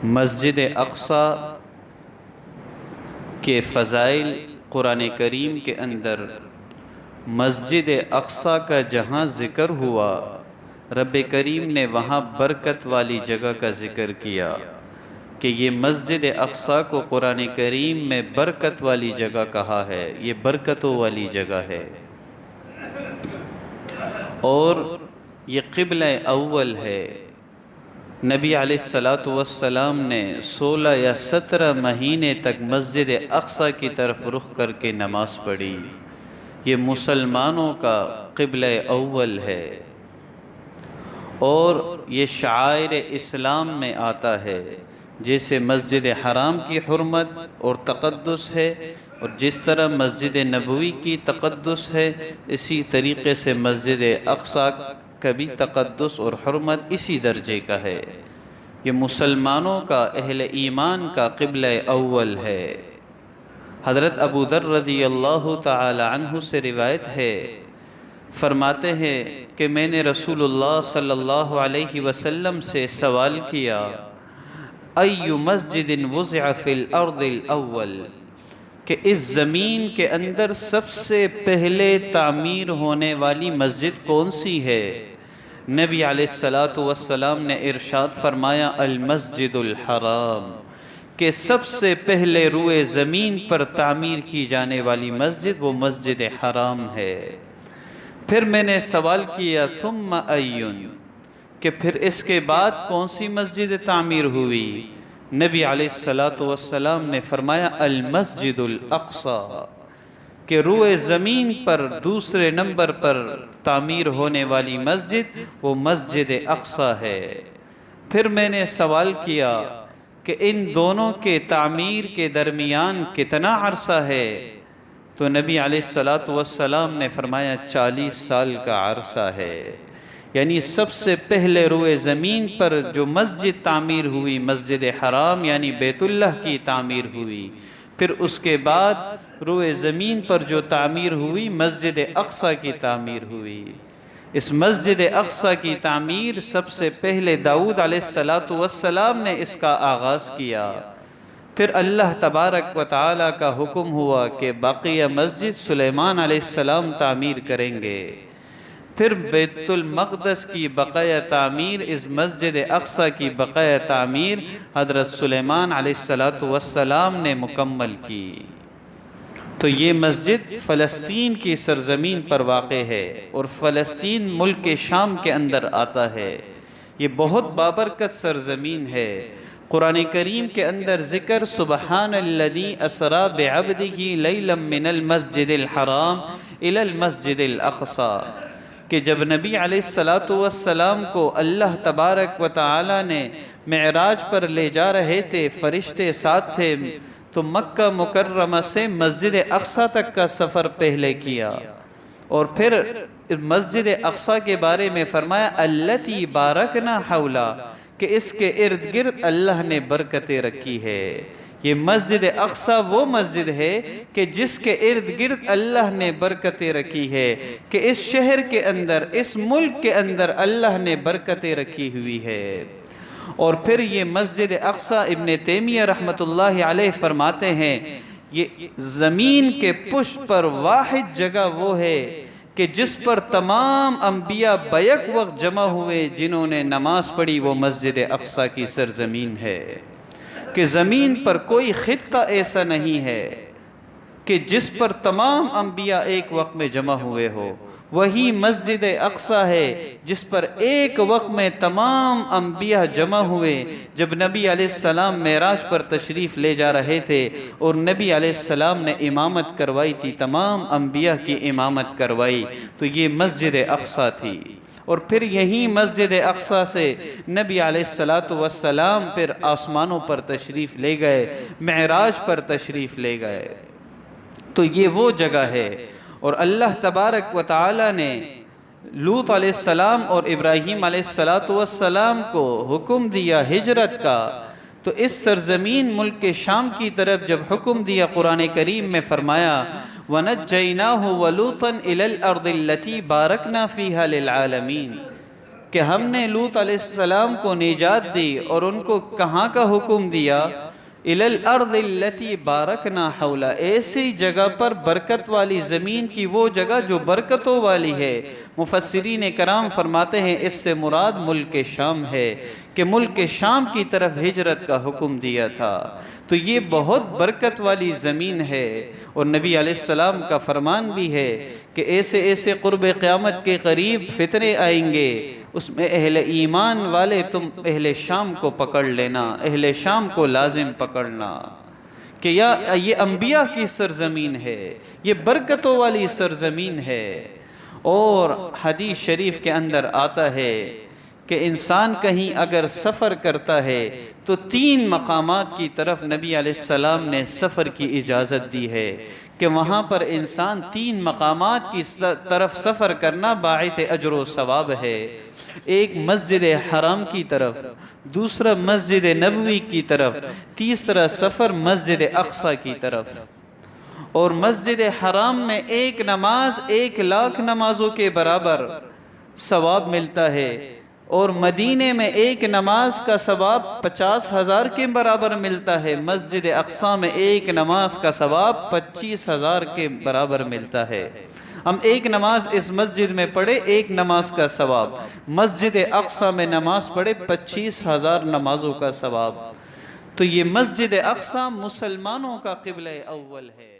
مسجد اقصی کے فضائل قرآن کریم کے اندر مسجد اقصی کا جہاں ذکر ہوا، رب کریم نے وہاں برکت والی جگہ کا ذکر کیا کہ یہ مسجد اقصی کو قرآن کریم میں برکت والی جگہ کہا ہے، یہ برکتوں والی جگہ ہے، اور یہ قبلہ اول ہے۔ نبی علیہ السلام نے 16 یا 17 مہینے تک مسجد اقصی کی طرف رخ کر کے نماز پڑھی۔ یہ مسلمانوں کا قبلہ اول ہے، اور یہ شعائر اسلام میں آتا ہے، جیسے مسجد حرام کی حرمت اور تقدس ہے، اور جس طرح مسجد نبوی کی تقدس ہے، اسی طریقے سے مسجد اقصی کا بھی تقدس اور حرمت اسی درجے کا ہے۔ یہ مسلمانوں کا، اہل ایمان کا قبلہ اول ہے۔ حضرت ابو ذر رضی اللہ تعالی عنہ سے روایت ہے، فرماتے ہیں کہ میں نے رسول اللہ صلی اللہ علیہ وسلم سے سوال کیا، ای مسجد وضع فی الارض الاول، کہ اس زمین کے اندر سب سے پہلے تعمیر ہونے والی مسجد کون سی ہے؟ نبی علیہ السلام نے ارشاد فرمایا، المسجد الحرام، کہ سب سے پہلے روئے زمین پر تعمیر کی جانے والی مسجد وہ مسجد حرام ہے۔ پھر میں نے سوال کیا، ثم ایون، کہ پھر اس کے بعد کون سی مسجد تعمیر ہوئی؟ نبی علیہ السلام نے فرمایا، المسجد الاقصی، کہ روئے زمین پر دوسرے نمبر پر تعمیر ہونے والی مسجد وہ مسجد اقصی ہے۔ پھر میں نے سوال کیا کہ ان دونوں کے تعمیر کے درمیان کتنا عرصہ ہے؟ تو نبی علیہ السلام نے فرمایا 40 سال کا عرصہ ہے۔ یعنی سب سے پہلے روئے زمین پر جو مسجد تعمیر ہوئی مسجد حرام یعنی بیت اللہ کی تعمیر ہوئی، پھر اس کے بعد روئے زمین پر جو تعمیر ہوئی مسجد اقصی کی تعمیر ہوئی۔ اس مسجد اقصی کی تعمیر سب سے پہلے داؤد علیہ السلام نے اس کا آغاز کیا، پھر اللہ تبارک و تعالیٰ کا حکم ہوا کہ باقیہ مسجد سلیمان علیہ السلام تعمیر کریں گے، پھر بیت المقدس کی بقیہ تعمیر، اس مسجد اقصی کی بقیہ تعمیر حضرت سلیمان علیہ السلام نے مکمل کی۔ تو یہ مسجد فلسطین کی سرزمین پر واقع ہے، اور فلسطین ملک شام کے اندر آتا ہے۔ یہ بہت بابرکت سرزمین ہے۔ قرآن کریم کے اندر ذکر سبحان الذی اسری بعبدہ لیلا من المسجد الحرام الی المسجد الاقصی، کہ جب نبی علیہ السلام کو اللہ تبارک و تعالی نے معراج پر لے جا رہے تھے، فرشتے ساتھ تھے، تو مکہ مکرمہ سے مسجد اقصی تک کا سفر پہلے کیا، اور پھر مسجد اقصی کے بارے میں فرمایا التی بارکنا حولا، کہ اس کے ارد گرد اللہ نے برکتیں رکھی ہے۔ یہ مسجد اقصی وہ مسجد ہے کہ جس کے ارد گرد اللہ نے برکتیں رکھی ہے، کہ اس شہر کے اندر، اس ملک کے اندر اللہ نے برکتیں رکھی ہوئی ہے۔ اور پھر یہ مسجد اقصی ابن تیمیہ رحمۃ اللہ علیہ فرماتے ہیں، یہ زمین کے پشت پر واحد جگہ وہ ہے کہ جس پر تمام انبیاء بیک وقت جمع ہوئے جنہوں نے نماز پڑھی، وہ مسجد اقصی کی سرزمین ہے۔ کہ زمین پر کوئی خطہ ایسا نہیں ہے کہ جس پر تمام انبیاء ایک وقت میں جمع ہوئے ہو، وہی مسجد اقصی ہے جس پر ایک وقت میں تمام انبیاء جمع ہوئے۔ جب نبی علیہ السلام معراج پر تشریف لے جا رہے تھے اور نبی علیہ السلام نے امامت کروائی تھی، تمام انبیاء کی امامت کروائی، تو یہ مسجد اقصی تھی۔ اور پھر یہی مسجد اقصی سے نبی علیہ السلام پھر آسمانوں پر تشریف لے گئے، معراج پر تشریف لے گئے۔ تو یہ وہ جگہ ہے، اور اللہ تبارک و تعالی نے لوط علیہ السلام اور ابراہیم علیہ السلام کو حکم دیا ہجرت کا، تو اس سرزمین ملک شام کی طرف جب حکم دیا، قرآن کریم میں فرمایا وَنَجَّيْنَاهُ وَلُوطًا إِلَى الْأَرْضِ الَّتِي بَارَكْنَا فِيهَا لِلْعَالَمِينَ، کہ ہم نے لوط علیہ السلام کو نجات دی اور ان کو کہاں کا حکم دیا؟ اِلَى الْأَرْضِ الَّتِي بَارَكْنَا حَوْلَهَا، ایسی جگہ پر برکت والی زمین کی، وہ جگہ جو برکتوں والی ہے۔ مفسرین کرام فرماتے ہیں اس سے مراد ملک شام ہے، کہ ملک شام کی طرف ہجرت کا حکم دیا تھا۔ تو یہ بہت برکت والی زمین ہے، اور نبی علیہ السلام کا فرمان بھی ہے کہ ایسے ایسے قرب قیامت کے قریب فتنے آئیں گے، اس میں اہل ایمان والے تم اہل شام کو پکڑ لینا، اہل شام کو لازم پکڑنا، کہ یہ انبیاء کی سرزمین ہے، یہ برکتوں والی سرزمین ہے۔ اور حدیث شریف کے اندر آتا ہے کہ انسان کہیں اگر سفر کرتا ہے تو 3 مقامات کی طرف نبی علیہ السلام نے سفر کی اجازت دی ہے، کہ وہاں پر انسان 3 مقامات کی طرف سفر کرنا باعث اجر و ثواب ہے۔ ایک مسجد حرام کی طرف، دوسرا مسجد نبوی کی طرف، تیسرا سفر مسجد اقصی کی طرف۔ اور مسجد حرام میں ایک نماز 1,00,000 نمازوں کے برابر ثواب ملتا ہے، اور مدینے میں ایک نماز کا ثواب 50,000 کے برابر ملتا ہے۔ مسجد اقصی میں ایک نماز کا ثواب 25,000 کے برابر ملتا ہے۔ ہم ایک نماز اس مسجد میں پڑھے، ایک نماز کا ثواب، مسجد اقصی میں نماز پڑھے 25,000 نمازوں کا ثواب۔ تو یہ مسجد اقصی مسلمانوں کا قبلہ اول ہے۔